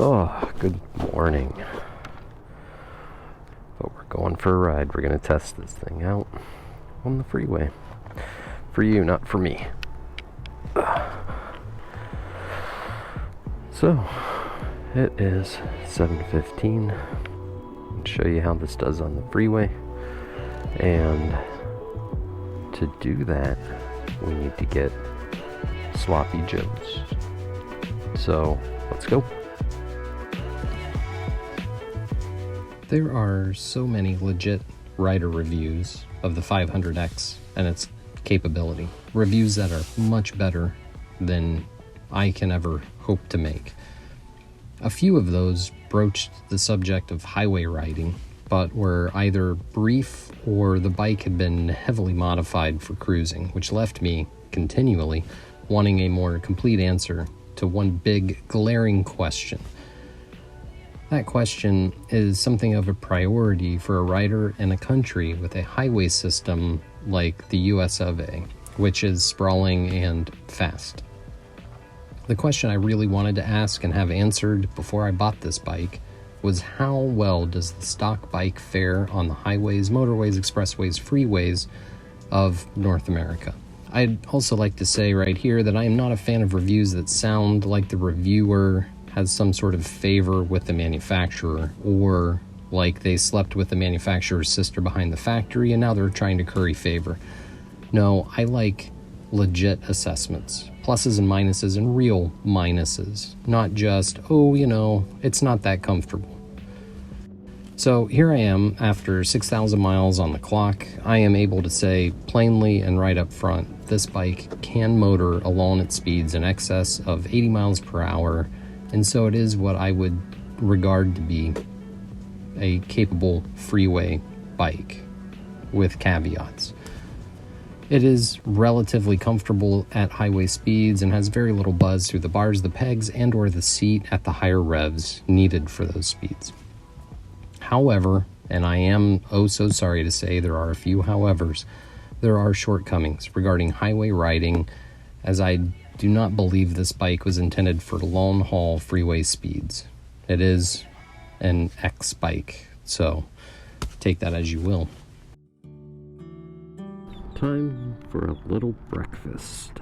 Oh, good morning. But we're going for a ride. We're going to test this thing out on the freeway. For you, not for me. So, it is 7:15. I'll show you how this does on the freeway. And to do that, we need to get Sloppy Joe's. So, let's go. There are so many legit rider reviews of the 500X and its capability. Reviews that are much better than I can ever hope to make. A few of those broached the subject of highway riding, but were either brief or the bike had been heavily modified for cruising, which left me continually wanting a more complete answer to one big glaring question. That question is something of a priority for a rider in a country with a highway system like the US of A, which is sprawling and fast. The question I really wanted to ask and have answered before I bought this bike was how well does the stock bike fare on the highways, motorways, expressways, freeways of North America. I'd also like to say right here that I am not a fan of reviews that sound like the reviewer has some sort of favor with the manufacturer, or like they slept with the manufacturer's sister behind the factory and now they're trying to curry favor. No, I like legit assessments, pluses and minuses, and real minuses, not just, it's not that comfortable. So here I am, after 6,000 miles on the clock. I am able to say plainly and right up front, this bike can motor along at speeds in excess of 80 miles per hour, and so it is what I would regard to be a capable freeway bike, with caveats. It is relatively comfortable at highway speeds and has very little buzz through the bars, the pegs, and or the seat at the higher revs needed for those speeds. However, and I am so sorry to say there are a few howevers, there are shortcomings regarding highway riding, as I do not believe this bike was intended for long-haul freeway speeds. It is an X bike, so take that as you will. Time for a little breakfast.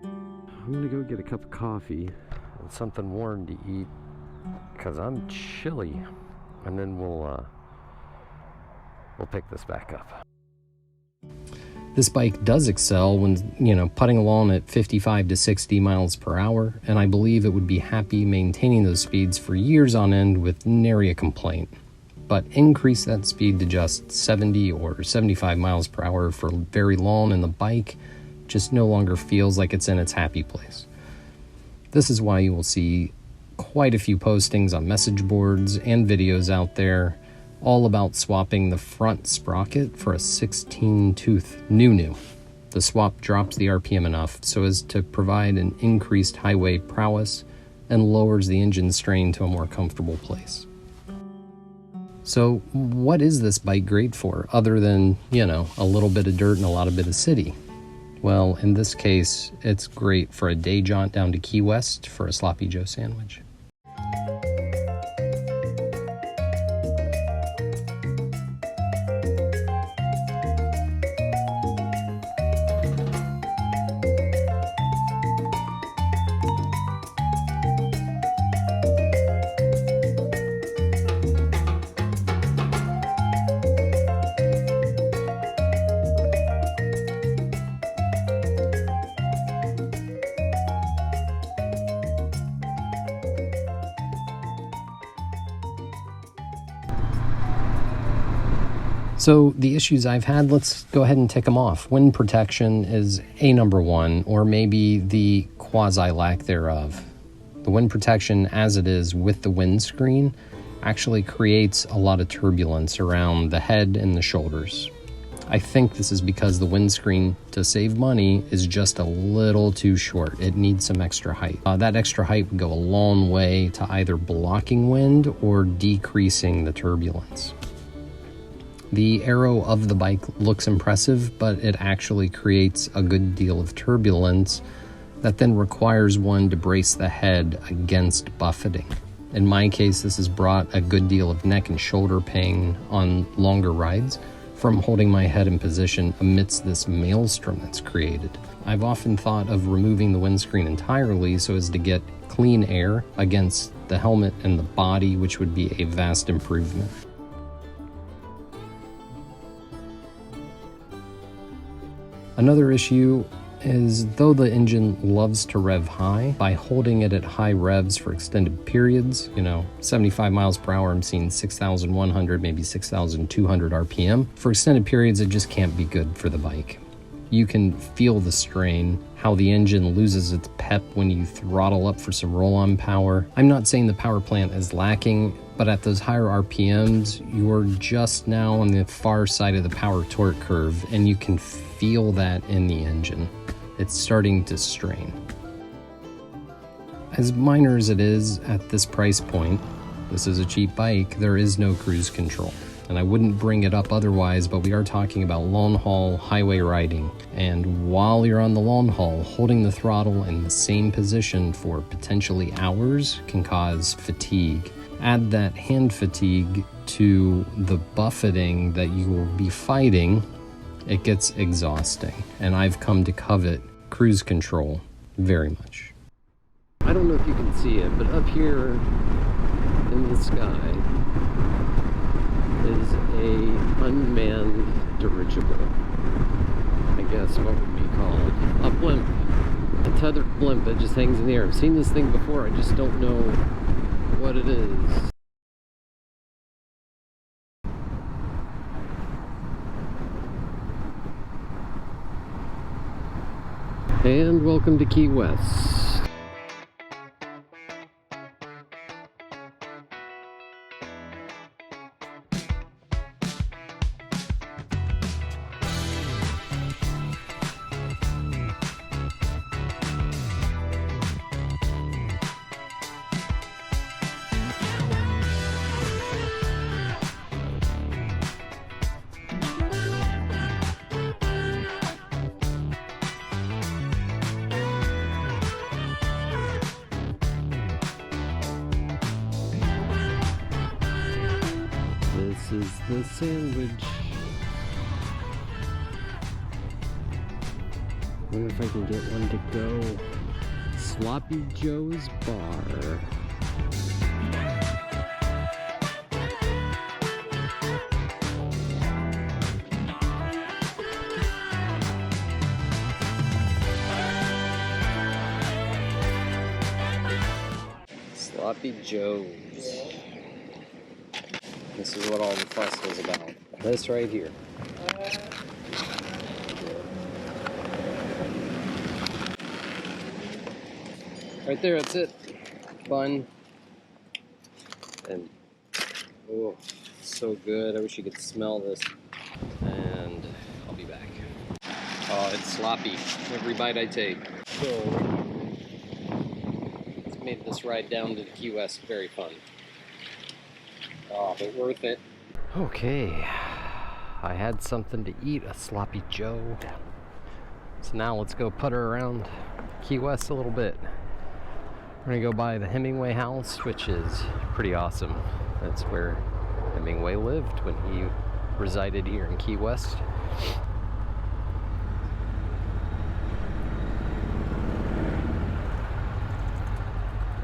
I'm gonna go get a cup of coffee and something warm to eat because I'm chilly, and then we'll pick this back up. This bike does excel when, putting along at 55 to 60 miles per hour, and I believe it would be happy maintaining those speeds for years on end with nary a complaint. But increase that speed to just 70 or 75 miles per hour for very long, and the bike just no longer feels like it's in its happy place. This is why you will see quite a few postings on message boards and videos out there all about swapping the front sprocket for a 16-tooth new. The swap drops the RPM enough so as to provide an increased highway prowess and lowers the engine strain to a more comfortable place. So what is this bike great for, other than, a little bit of dirt and a lot of bit of city? Well, in this case, it's great for a day jaunt down to Key West for a Sloppy Joe sandwich. So the issues I've had, let's go ahead and tick them off. Wind protection is number one, or maybe the quasi lack thereof. The wind protection as it is with the windscreen actually creates a lot of turbulence around the head and the shoulders. I think this is because the windscreen, to save money, is just a little too short. It needs some extra height. That extra height would go a long way to either blocking wind or decreasing the turbulence. The aero of the bike looks impressive, but it actually creates a good deal of turbulence that then requires one to brace the head against buffeting. In my case, this has brought a good deal of neck and shoulder pain on longer rides from holding my head in position amidst this maelstrom that's created. I've often thought of removing the windscreen entirely so as to get clean air against the helmet and the body, which would be a vast improvement. Another issue is, though the engine loves to rev high, by holding it at high revs for extended periods, 75 miles per hour, I'm seeing 6,100, maybe 6,200 RPM. For extended periods, it just can't be good for the bike. You can feel the strain, how the engine loses its pep when you throttle up for some roll-on power. I'm not saying the power plant is lacking, but at those higher RPMs, you're just now on the far side of the power torque curve, and you can feel that in the engine. It's starting to strain. As minor as it is at this price point, this is a cheap bike, there is no cruise control. And I wouldn't bring it up otherwise, but we are talking about long haul highway riding. And while you're on the long haul, holding the throttle in the same position for potentially hours can cause fatigue. Add that hand fatigue to the buffeting that you will be fighting, it gets exhausting. And I've come to covet cruise control very much. I don't know if you can see it, but up here in the sky is a unmanned dirigible. I guess what would be called a blimp. A tethered blimp that just hangs in the air. I've seen this thing before, I just don't know what it is. And welcome to Key West. This is the sandwich. Wonder if I can get one to go. Sloppy Joe's Bar. Sloppy Joe's. This is what all the fuss was about. This right here. Right there, that's it. Bun. And, oh, so good. I wish you could smell this. And I'll be back. Oh, it's sloppy. Every bite I take. So, it's made this ride down to the Key West very fun. Oh, but worth it. Okay, I had something to eat, a Sloppy Joe. So now let's go putter around Key West a little bit. We're gonna go by the Hemingway house, which is pretty awesome. That's where Hemingway lived when he resided here in Key West.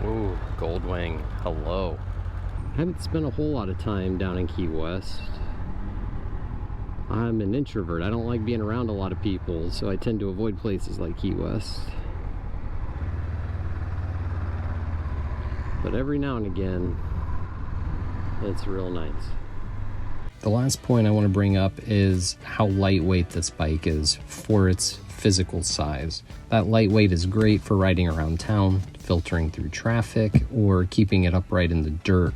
Ooh, Goldwing, hello. I haven't spent a whole lot of time down in Key West. I'm an introvert. I don't like being around a lot of people, so I tend to avoid places like Key West. But every now and again, it's real nice. The last point I want to bring up is how lightweight this bike is for its physical size. That lightweight is great for riding around town, filtering through traffic, or keeping it upright in the dirt.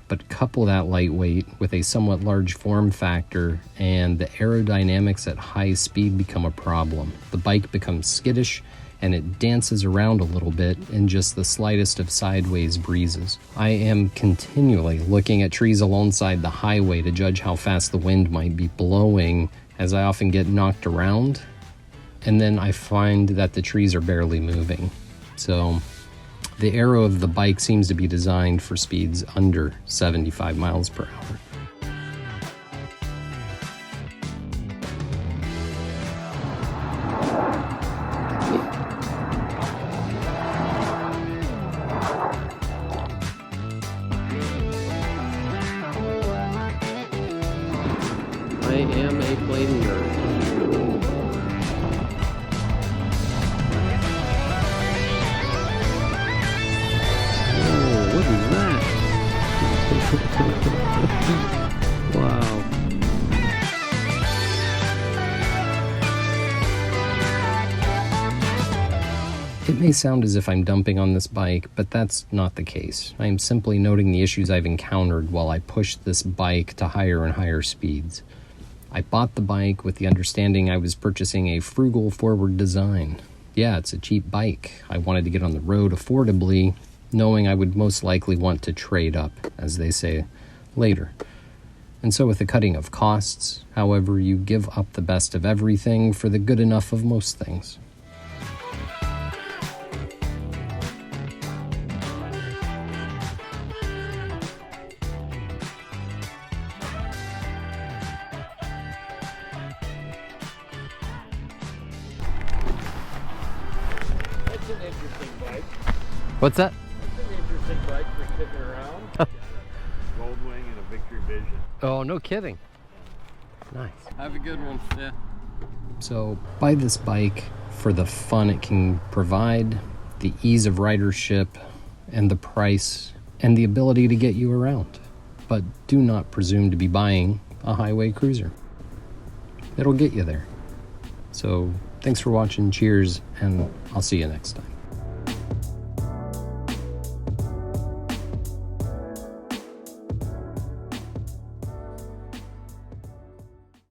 But couple that lightweight with a somewhat large form factor and the aerodynamics at high speed become a problem. The bike becomes skittish and it dances around a little bit in just the slightest of sideways breezes. I am continually looking at trees alongside the highway to judge how fast the wind might be blowing, as I often get knocked around and then I find that the trees are barely moving. So the aero of the bike seems to be designed for speeds under 75 miles per hour. I am a plane nerd. What is that? Wow. It may sound as if I'm dumping on this bike, but that's not the case. I am simply noting the issues I've encountered while I push this bike to higher and higher speeds. I bought the bike with the understanding I was purchasing a frugal forward design. Yeah, it's a cheap bike. I wanted to get on the road affordably, knowing I would most likely want to trade up, as they say, later. And so with the cutting of costs, however, you give up the best of everything for the good enough of most things. That's an interesting bike. What's that? That's an interesting bike for sitting around. Goldwing and a Victory Vision. Oh, no kidding. Nice. Have a good one. Yeah. So buy this bike for the fun it can provide, the ease of ridership, and the price, and the ability to get you around. But do not presume to be buying a highway cruiser. It'll get you there. So thanks for watching, cheers, and I'll see you next time.